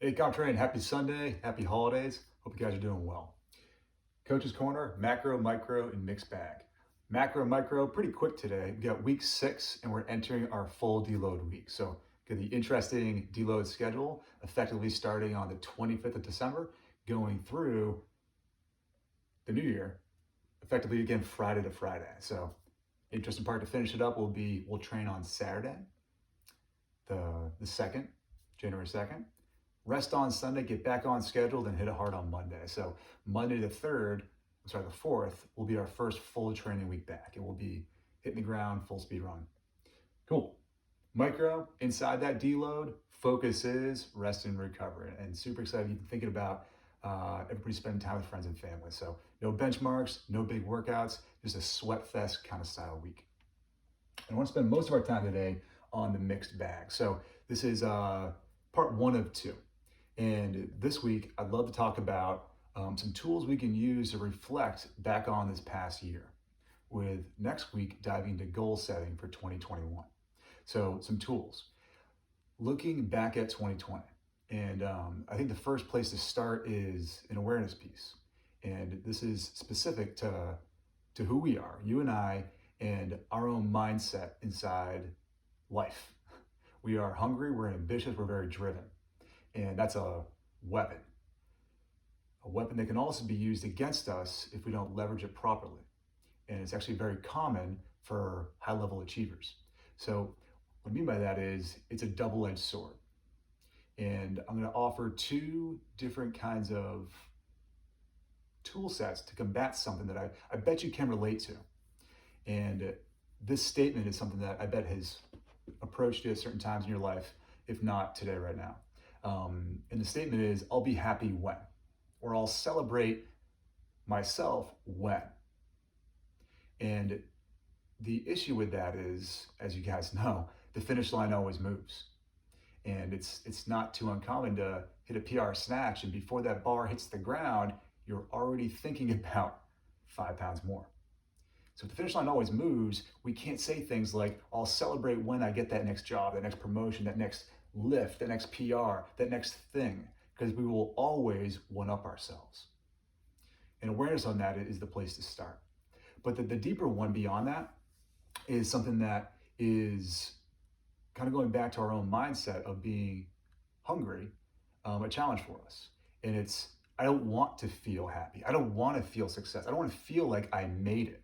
Hey, Comtrain, happy Sunday, happy holidays. Hope you guys are doing well. Coach's Corner, macro, micro, and mixed bag. Macro, micro, pretty quick today. We got week 6, and we're entering our full deload week. So, got the interesting deload schedule, effectively starting on the 25th of December, going through the new year, effectively again Friday to Friday. So, interesting part to finish it up will be we'll train on Saturday, the 2nd, January 2nd. Rest on Sunday, get back on schedule, then hit it hard on Monday. So Monday the 3rd, the 4th, will be our first full training week back. It will be hitting the ground, full speed run. Cool. Micro, inside that deload, focus is rest and recovery. And super excited even thinking about everybody spending time with friends and family. So no benchmarks, no big workouts, just a sweat fest kind of style week. And I want to spend most of our time today on the mixed bag. So this is part 1 of 2. And this week, I'd love to talk about some tools we can use to reflect back on this past year, with next week diving into goal setting for 2021. So, some tools. Looking back at 2020, and I think the first place to start is an awareness piece. And this is specific to who we are, you and I, and our own mindset inside life. We are hungry, we're ambitious, we're very driven. And that's a weapon. A weapon that can also be used against us if we don't leverage it properly. And it's actually very common for high level achievers. So, what I mean by that is it's a double edged sword. And I'm going to offer 2 different kinds of tool sets to combat something that I bet you can relate to. And this statement is something that I bet has approached you at certain times in your life, if not today, right now. And the statement is, I'll be happy when, or I'll celebrate myself when. And the issue with that is, as you guys know, the finish line always moves. And it's not too uncommon to hit a PR snatch, and before that bar hits the ground, you're already thinking about 5 pounds more. So if the finish line always moves, we can't say things like, I'll celebrate when I get that next job, that next promotion, that next lift, that next PR, that next thing, because we will always one-up ourselves. And awareness on that is the place to start. But the deeper one beyond that is something that is kind of going back to our own mindset of being hungry, a challenge for us. And it's, I don't want to feel happy. I don't want to feel success. I don't want to feel like I made it,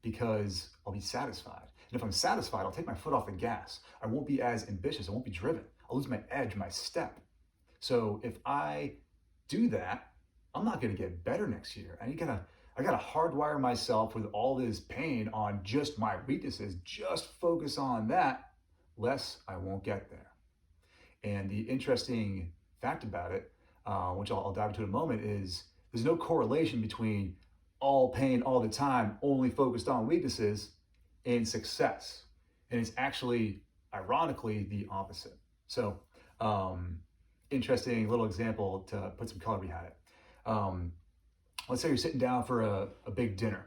because I'll be satisfied. And if I'm satisfied, I'll take my foot off the gas. I won't be as ambitious. I won't be driven. I'll lose my edge, my step. So if I do that, I'm not going to get better next year. I gotta hardwire myself with all this pain on just my weaknesses. Just focus on that, less I won't get there. And the interesting fact about it, which I'll dive into in a moment, is there's no correlation between all pain all the time, only focused on weaknesses, and success. And it's actually, ironically, the opposite. So, interesting little example to put some color behind it. Let's say you're sitting down for a big dinner,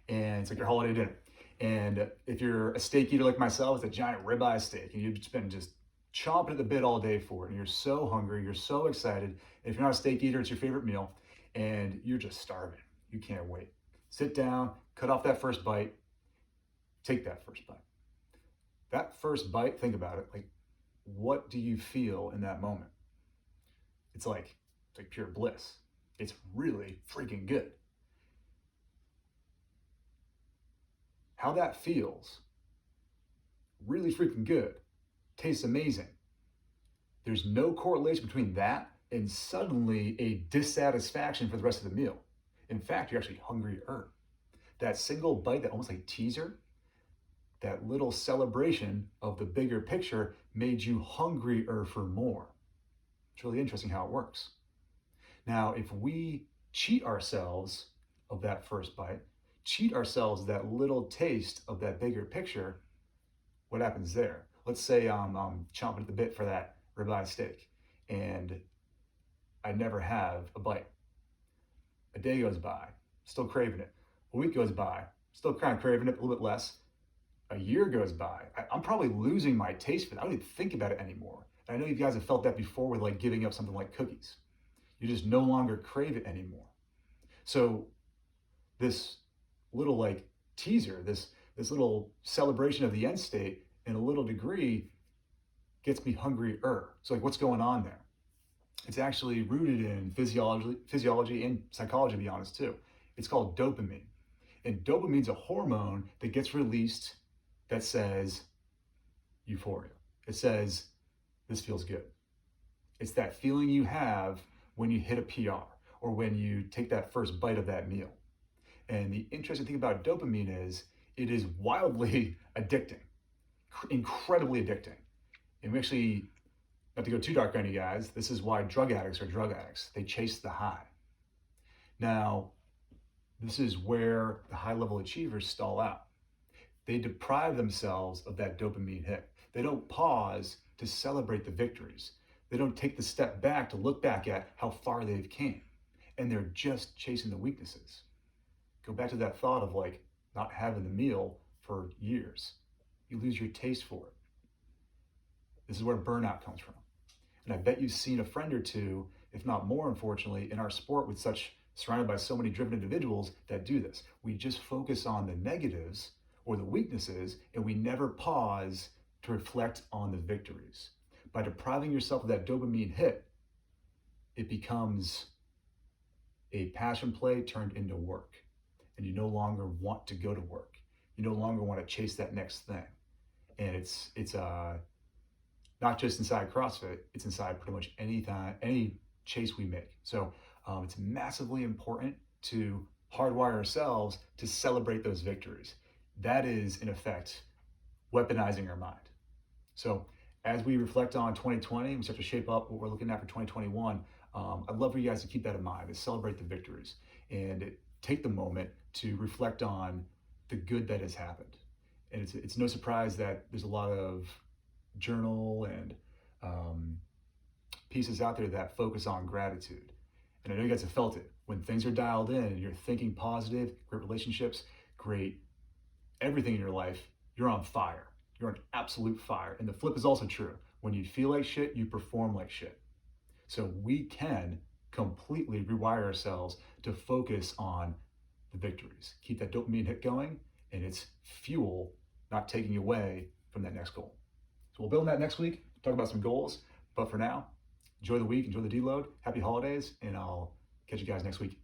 and it's like your holiday dinner. And if you're a steak eater like myself, it's a giant ribeye steak, and you've been just chomping at the bit all day for it, and you're so hungry, you're so excited. And if you're not a steak eater, it's your favorite meal, and you're just starving. You can't wait. Sit down, cut off that first bite, take that first bite. That first bite, think about it, like, what do you feel in that moment? It's like pure bliss. It's really freaking good. How that feels, really freaking good, tastes amazing. There's no correlation between that and suddenly a dissatisfaction for the rest of the meal. In fact, you're actually hungrier. That single bite, that almost like teaser, that little celebration of the bigger picture made you hungrier for more. It's really interesting how it works. Now, if we cheat ourselves of that first bite, cheat ourselves that little taste of that bigger picture, what happens there? Let's say I'm chomping at the bit for that ribeye steak, and I never have a bite. A day goes by, still craving it. A week goes by, still kind of craving it, a little bit less. A year goes by, I'm probably losing my taste for it. I don't even think about it anymore. And I know you guys have felt that before with like giving up something like cookies. You just no longer crave it anymore. So this little like teaser, this little celebration of the end state in a little degree gets me hungrier. So like what's going on there? It's actually rooted in physiology and psychology, to be honest, too. It's called dopamine. And dopamine's a hormone that gets released that says euphoria. It says, this feels good. It's that feeling you have when you hit a PR or when you take that first bite of that meal. And the interesting thing about dopamine is it is wildly addicting, incredibly addicting. And we actually, not to go too dark on you guys, this is why drug addicts are drug addicts. They chase the high. Now, this is where the high level achievers stall out. They deprive themselves of that dopamine hit. They don't pause to celebrate the victories. They don't take the step back to look back at how far they've came. And they're just chasing the weaknesses. Go back to that thought of like not having the meal for years. You lose your taste for it. This is where burnout comes from. And I bet you've seen a friend or two, if not more, unfortunately, in our sport with such surrounded by so many driven individuals that do this. We just focus on the negatives or the weaknesses, and we never pause to reflect on the victories. By depriving yourself of that dopamine hit, it becomes a passion play turned into work. And you no longer want to go to work. You no longer want to chase that next thing. And it's not just inside CrossFit, it's inside pretty much any chase we make. So it's massively important to hardwire ourselves to celebrate those victories. That is, in effect, weaponizing our mind. So as we reflect on 2020, we start to shape up what we're looking at for 2021. I'd love for you guys to keep that in mind, to celebrate the victories and take the moment to reflect on the good that has happened. And it's no surprise that there's a lot of journal and pieces out there that focus on gratitude. And I know you guys have felt it. When things are dialed in and you're thinking positive, great relationships, great everything in your life, you're on fire. You're on absolute fire. And the flip is also true. When you feel like shit, you perform like shit. So we can completely rewire ourselves to focus on the victories. Keep that dopamine hit going, and it's fuel, not taking away from that next goal. So we'll build on that next week, talk about some goals. But for now, enjoy the week, enjoy the deload. Happy holidays, and I'll catch you guys next week.